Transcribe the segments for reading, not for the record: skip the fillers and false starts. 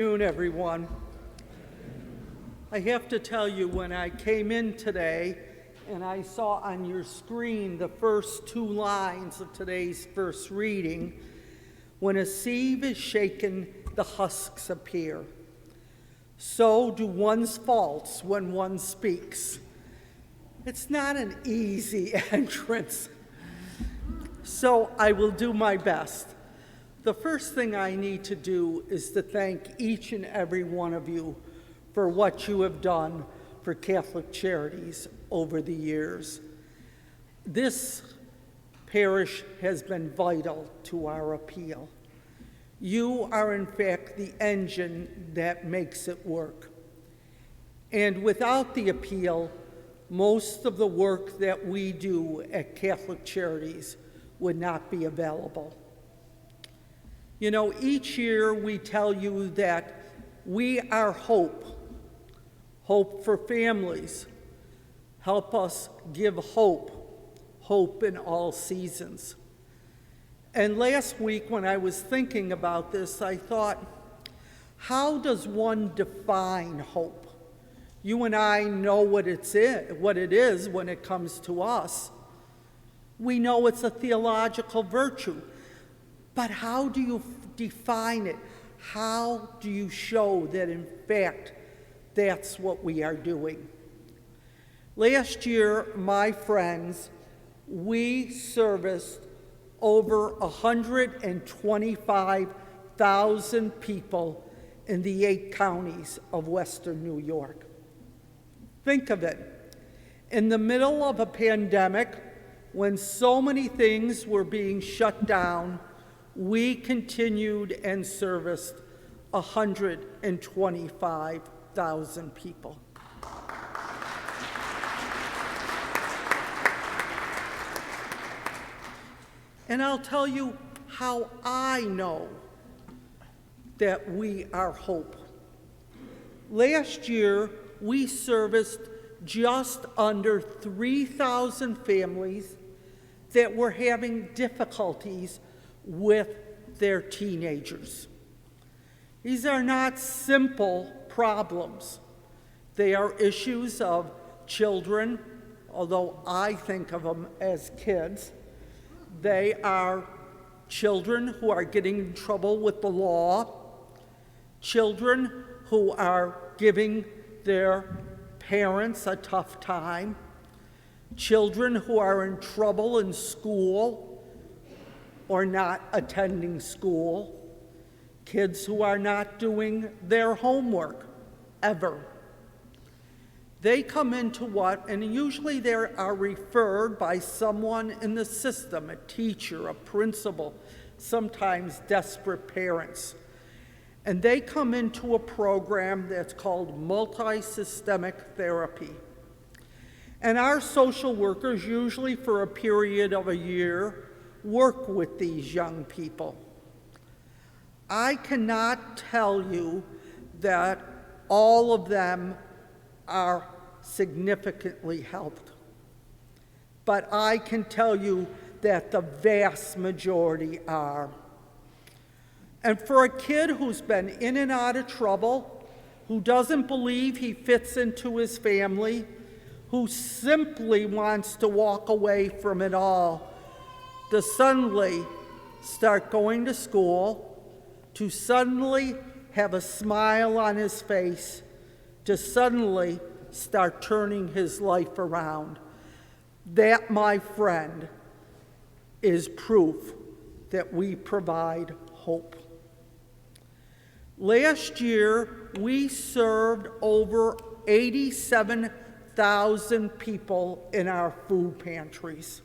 Good afternoon, everyone. I have to tell you, when I came in today and I saw on your screen the first two lines of today's first reading, when a sieve is shaken, the husks appear. So do one's faults when one speaks. It's not an easy entrance. So I will do my best. The first thing I need to do is to thank each and every one of you for what you have done for Catholic Charities over the years. This parish has been vital to our appeal. You are, in fact, the engine that makes it work. And without the appeal, most of the work that we do at Catholic Charities would not be available. You know, each year we tell you that we are hope for families. Help us give hope in all seasons. And last week when I was thinking about this, I thought, how does one define hope? You and I know what it is when it comes to us. We know it's a theological virtue. But how do you define it? How do you show that, in fact, that's what we are doing? Last year, my friends, we serviced over 125,000 people in the 8 counties of Western New York. Think of it. In the middle of a pandemic, when so many things were being shut down, we continued and serviced 125,000 people. And I'll tell you how I know that we are hope. Last year, we serviced just under 3,000 families that were having difficulties with their teenagers. These are not simple problems. They are issues of children, although I think of them as kids. They are children who are getting in trouble with the law, children who are giving their parents a tough time, children who are in trouble in school or not attending school, kids who are not doing their homework ever. They come into what, and usually they are referred by someone in the system, a teacher, a principal, sometimes desperate parents. And they come into a program that's called multi-systemic therapy. And our social workers, usually for a period of a year, work with these young people. I cannot tell you that all of them are significantly helped, but I can tell you that the vast majority are. And for a kid who's been in and out of trouble, who doesn't believe he fits into his family, who simply wants to walk away from it all, to suddenly start going to school, to suddenly have a smile on his face, to suddenly start turning his life around. That, my friend, is proof that we provide hope. Last year, we served over 87,000 people in our food pantries.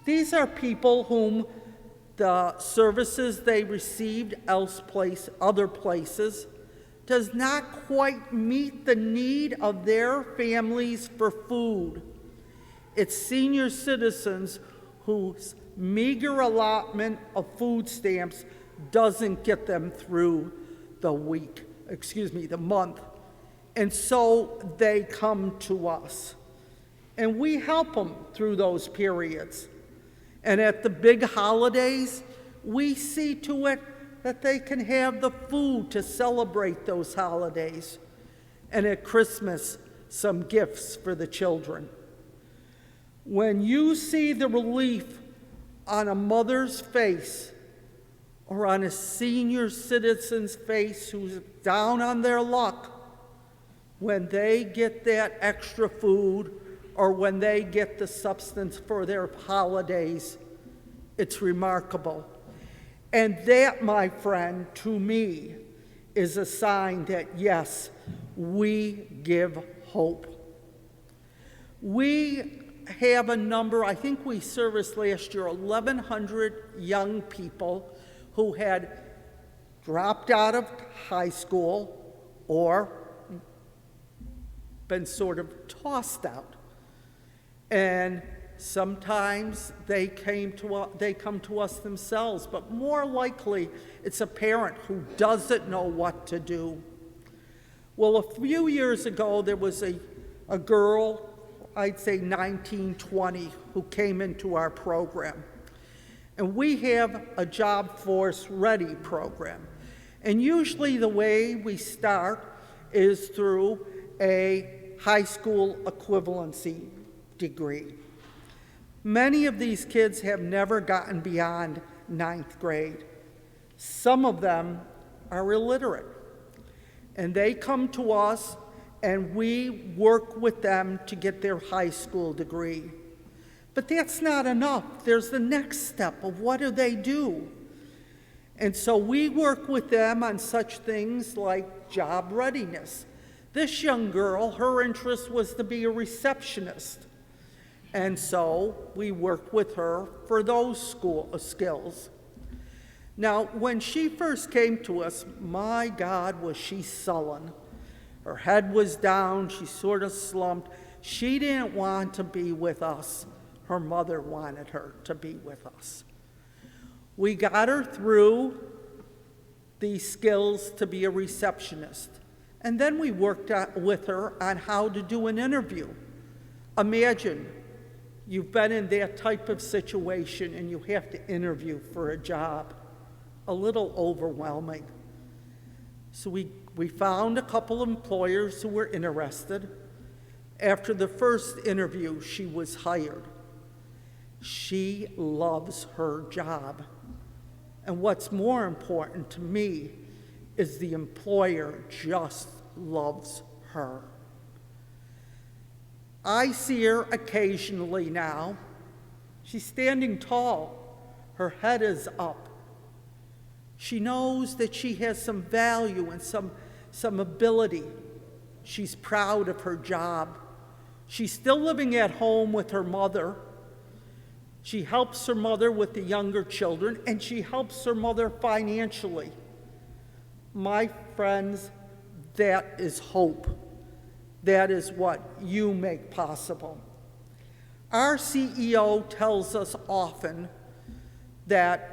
These are people whom the services they received other places does not quite meet the need of their families for food. It's senior citizens whose meager allotment of food stamps doesn't get them through the month. And so they come to us. And we help them through those periods. And at the big holidays, we see to it that they can have the food to celebrate those holidays, and at Christmas, some gifts for the children. When you see the relief on a mother's face or on a senior citizen's face who's down on their luck when they get that extra food or when they get the substance for their holidays, it's remarkable. And that, my friend, to me, is a sign that, yes, we give hope. We have a number, I think we serviced last year 1,100 young people who had dropped out of high school or been sort of tossed out. And sometimes they come to us themselves, but more likely it's a parent who doesn't know what to do. Well, a few years ago, there was a girl, I'd say 19, 20, who came into our program. And we have a Job Force Ready program. And usually the way we start is through a high school equivalency degree. Many of these kids have never gotten beyond 9th grade. Some of them are illiterate. And they come to us and we work with them to get their high school degree. But that's not enough. There's the next step of what do they do? And so we work with them on such things like job readiness. This young girl, her interest was to be a receptionist. And so we worked with her for those school skills. Now, when she first came to us, my God, was she sullen. Her head was down, she sort of slumped. She didn't want to be with us. Her mother wanted her to be with us. We got her through these skills to be a receptionist. And then we worked with her on how to do an interview. Imagine you've been in that type of situation and you have to interview for a job. A little overwhelming. So we found a couple of employers who were interested. After the first interview, she was hired. She loves her job. And what's more important to me is the employer just loves her. I see her occasionally now. She's standing tall. Her head is up. She knows that she has some value and some ability. She's proud of her job. She's still living at home with her mother. She helps her mother with the younger children, and she helps her mother financially. My friends, that is hope. That is what you make possible. Our CEO tells us often that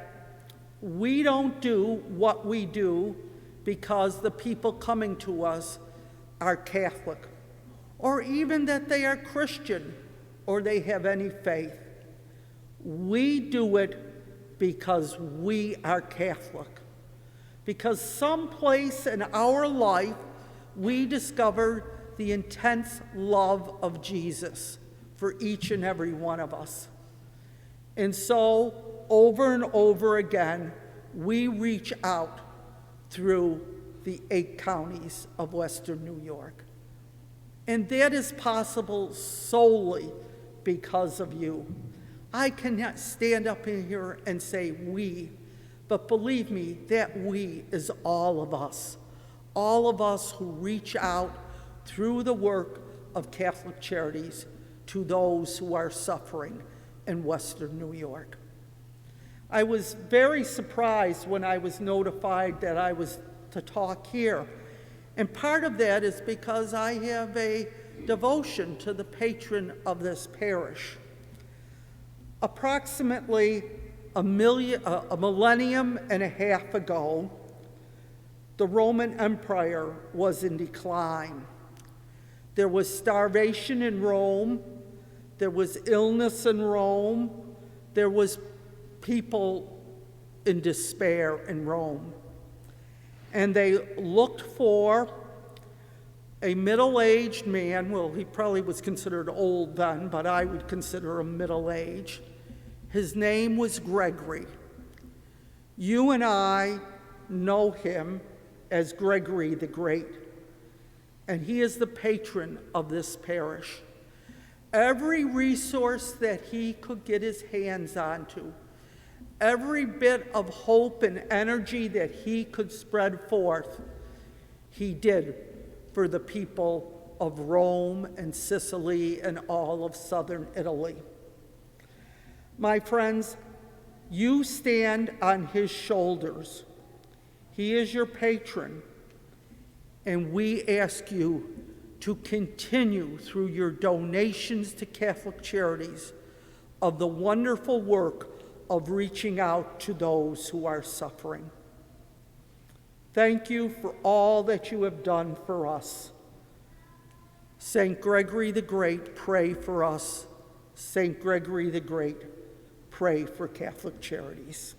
we don't do what we do because the people coming to us are Catholic, or even that they are Christian, or they have any faith. We do it because we are Catholic. Because someplace in our life, we discovered the intense love of Jesus for each and every one of us. And so, over and over again, we reach out through the 8 counties of Western New York. And that is possible solely because of you. I cannot stand up in here and say we, but believe me, that we is all of us who reach out through the work of Catholic Charities to those who are suffering in Western New York. I was very surprised when I was notified that I was to talk here. And part of that is because I have a devotion to the patron of this parish. Approximately a millennium and a half ago, the Roman Empire was in decline. There was starvation in Rome. There was illness in Rome. There was people in despair in Rome. and they looked for a middle-aged man. Well, he probably was considered old then, but I would consider him middle-aged. His name was Gregory. You and I know him as Gregory the Great, and he is the patron of this parish. Every resource that he could get his hands onto, every bit of hope and energy that he could spread forth, he did for the people of Rome and Sicily and all of southern Italy. My friends, you stand on his shoulders. He is your patron, and we ask you to continue through your donations to Catholic Charities of the wonderful work of reaching out to those who are suffering. Thank you for all that you have done for us. St. Gregory the Great, pray for us. St. Gregory the Great, pray for Catholic Charities.